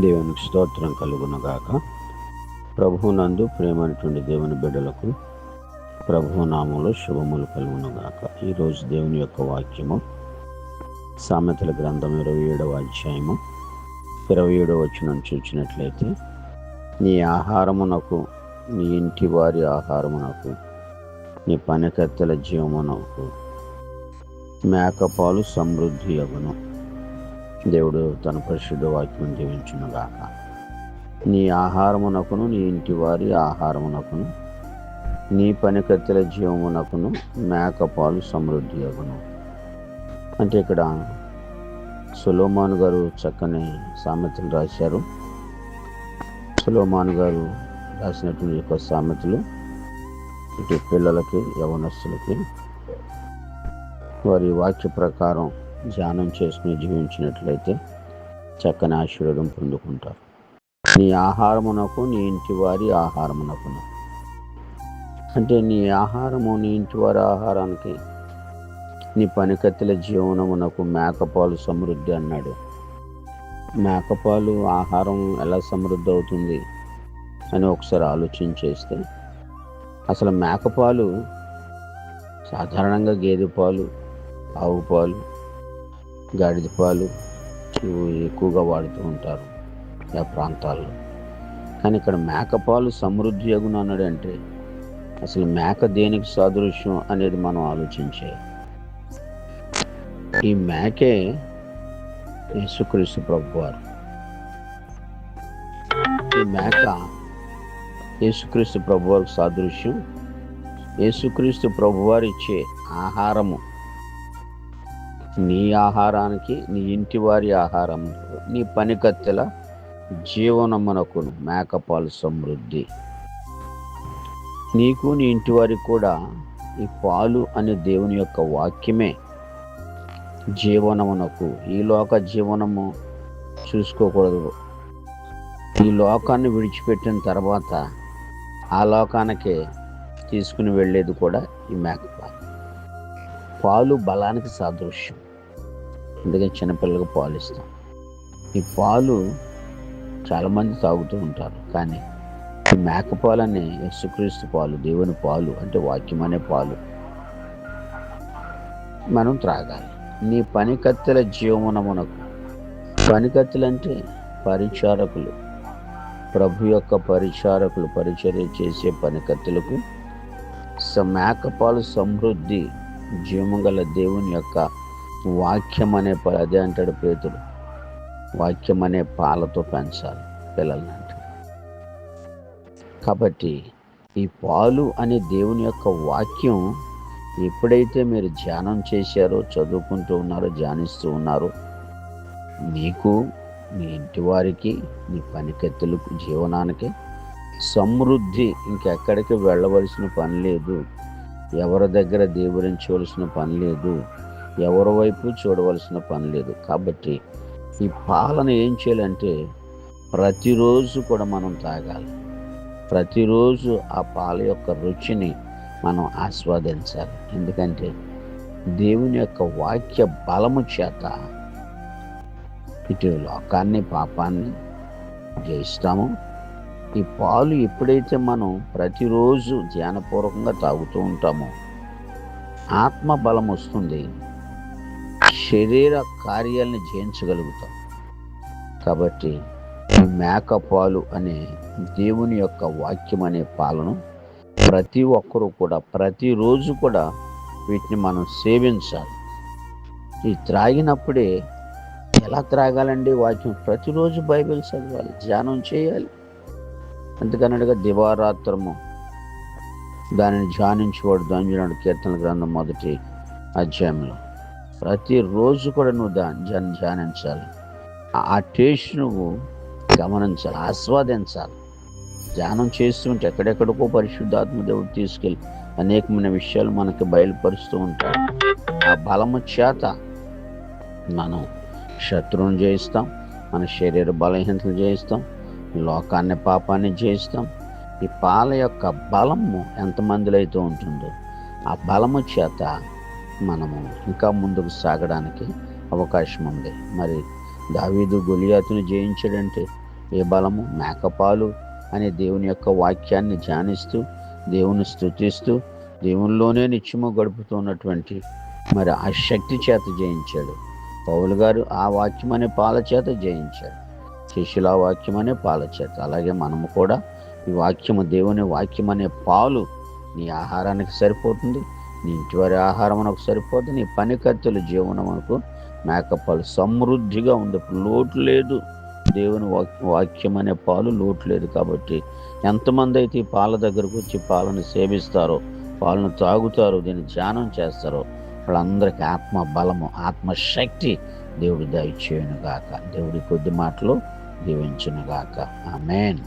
దేవునికి స్తోత్రం కలుగునుగాక. ప్రభువునందు ప్రేమైనటువంటి దేవుని బిడ్డలకు ప్రభునామములో శుభములు కలుగునుగాక. ఈరోజు దేవుని యొక్క వాక్యము సామెతల గ్రంథం 27వ అధ్యాయము 27వ వచనం చూసినట్లయితే, నీ ఆహారమునకు, నీ ఇంటి వారి ఆహారమునకు, నీ పనికత్తెల జీవమునకు మేకపాలు సమృద్ధి అగును. దేవుడు తన పరిశుద్ధ వాక్యం దీవించునుగాక. నీ ఆహారమునకును, నీ ఇంటి వారి ఆహారమునకును, నీ పనికత్తెల జీవమునకును మేకపాలు సమృద్ధి అగును. అంటే ఇక్కడ సొలొమోను గారు చక్కని సామెతలు రాశారు. సొలొమోను గారు రాసినటువంటి యొక్క సామెతలు ఇటు పిల్లలకి, యవనస్తులకి వారి వాక్య ప్రకారం ధ్యానం చేసుకుని జీవించినట్లయితే చక్కని ఆశీర్వాదం పొందుకుంటారు. నీ ఆహారమునకు, నీ ఇంటి వారి ఆహారమునకును, అంటే నీ ఆహారము, నీ ఇంటి వారి ఆహారానికి, నీ పనికత్తెల జీవనమునకు మేకపాలు సమృద్ధి అన్నాడు. మేకపాలు ఆహారం ఎలా సమృద్ధి అవుతుంది అని ఒకసారి ఆలోచించేస్తే, అసలు మేకపాలు సాధారణంగా గేదె పాలు, ఆవు పాలు, గాడిద పాలు ఎక్కువగా వాడుతూ ఉంటారు ఆ ప్రాంతాల్లో. కానీ ఇక్కడ మేకపాలు సమృద్ధి అగును అన్నాడు. అంటే అసలు మేక దేనికి సాదృశ్యం అనేది మనం ఆలోచించే, ఈ మేకే యేసుక్రీస్తు ప్రభువారు. ఈ మేక యేసుక్రీస్తు ప్రభువారికి సాదృశ్యం. యేసుక్రీస్తు ప్రభువారు ఇచ్చే ఆహారము, నీ ఆహారానికి, నీ ఇంటి వారి ఆహారం, నీ పనికత్తెల జీవనమునకును మేకపాలు సమృద్ధి. నీకు, నీ ఇంటి వారికి కూడా ఈ పాలు అనే దేవుని యొక్క వాక్యమే జీవనమునకు. ఈ లోక జీవనము చూసుకోకూడదు. ఈ లోకాన్ని విడిచిపెట్టిన తర్వాత ఆ లోకానికే తీసుకుని వెళ్ళేది కూడా ఈ మేకపాలు. పాలు బలానికి సాదృశ్యం. అందుకని చిన్నపిల్లలకు పాలు ఇస్తాం. ఈ పాలు చాలామంది తాగుతూ ఉంటారు. కానీ ఈ మేకపాలు అనే యేసుక్రీస్తు పాలు, దేవుని పాలు, అంటే వాక్యం అనే పాలు మనం త్రాగాలి. నీ పనికత్తెల జీవనమునకు, పనికత్తెలు అంటే పరిచారకులు, ప్రభు యొక్క పరిచారకులు, పరిచర్య చేసే పనికత్తెలకు మేకపాలు సమృద్ధి, జీవగల దేవుని యొక్క వాక్యం అనే అదే అంటాడు పేతుడు, వాక్యం అనే పాలతో పెంచాలి పిల్లల్ని అంటాడు. కాబట్టి ఈ పాలు అనే దేవుని యొక్క వాక్యం ఎప్పుడైతే మీరు ధ్యానం చేశారో, చదువుకుంటూ ఉన్నారో, ధ్యానిస్తూ ఉన్నారో, నీకు, నీ ఇంటి వారికి, నీ పనికత్తెలకు, జీవనానికి సమృద్ధి. ఇంకెక్కడికి వెళ్ళవలసిన పని లేదు, ఎవరి దగ్గర దేవురించవలసిన పని లేదు, ఎవరి వైపు చూడవలసిన పని లేదు. కాబట్టి ఈ పాలన ఏం చేయాలంటే ప్రతిరోజు కూడా మనం తాగాలి. ప్రతిరోజు ఆ పాల యొక్క రుచిని మనం ఆస్వాదించాలి. ఎందుకంటే దేవుని యొక్క వాక్య బలము చేత ఇటు లోకాన్ని, పాపాన్ని జయిస్తాము. ఈ పాలు ఎప్పుడైతే మనం ప్రతిరోజు ధ్యానపూర్వకంగా తాగుతూ ఉంటామో ఆత్మ బలం వస్తుంది, శరీర కార్యాలను జయించగలుగుతాం. కాబట్టి మేకపాలు అనే దేవుని యొక్క వాక్యం అనే పాలను ప్రతి ఒక్కరూ కూడా ప్రతిరోజు కూడా వీటిని మనం సేవించాలి. ఈ త్రాగినప్పుడే ఎలా త్రాగాలండి వాక్యం? ప్రతిరోజు బైబిల్ చదవాలి, ధ్యానం చేయాలి. అందుకనగా దివారాత్రము దానిని ధ్యానించేవాడు ధన్యుడు, కీర్తన గ్రంథం 1వ అధ్యాయంలో. ప్రతిరోజు కూడా నువ్వు ధ్యానించాలి. ఆ టేస్ట్ నువ్వు గమనించాలి, ఆస్వాదించాలి. ధ్యానం చేస్తుంటే ఎక్కడెక్కడికో పరిశుద్ధాత్మ దేవుడు తీసుకెళ్ళి అనేకమైన విషయాలు మనకి బయలుపరుస్తూ ఉంటాడు. ఆ బలము చేత మనం శత్రువుని జయిస్తాం, మన శరీర బలహీనతలు జయిస్తాం, లోకాన్ని, పాపాన్ని జయిస్తాం. ఈ పాల యొక్క బలము ఎంతమందిలో అయితే ఉంటుందో ఆ బలము చేత మనము ఇంకా ముందుకు సాగడానికి అవకాశం ఉంది. మరి దావీదు గొలియాతును జయించాడంటే ఏ బలము? మేకపాలు అనే దేవుని యొక్క వాక్యాన్ని ధ్యానిస్తూ, దేవుని స్తుతిస్తూ, దేవునిలోనే నిత్యము గడుపుతున్నటువంటి మరి ఆ శక్తి చేత జయించాడు. పౌలు గారు ఆ వాక్యం అనే పాల చేత జయించాడు. శిష్యుల వాక్యం అనే పాల చేత. అలాగే మనము కూడా ఈ వాక్యము, దేవుని వాక్యం అనే పాలు నీ ఆహారానికి సరిపోతుంది, నీ ఇంటి వారి ఆహారం మనకు సరిపోతుంది, నీ పని కత్తెల జీవనమునకు మేకపాలు సమృద్ధిగా ఉంది. లోటు లేదు. దేవుని వాక్యం అనే పాలు లోటు లేదు. కాబట్టి ఎంతమంది అయితే ఈ పాల దగ్గరకు వచ్చి పాలను సేవిస్తారో, పాలను తాగుతారో, దీన్ని ధ్యానం చేస్తారో, వాళ్ళందరికీ ఆత్మ బలము, ఆత్మశక్తి దేవుడు దయచేయునుగాక. దేవుడి కొద్ది మాటలు దీవించునుగాక. ఆమేన్.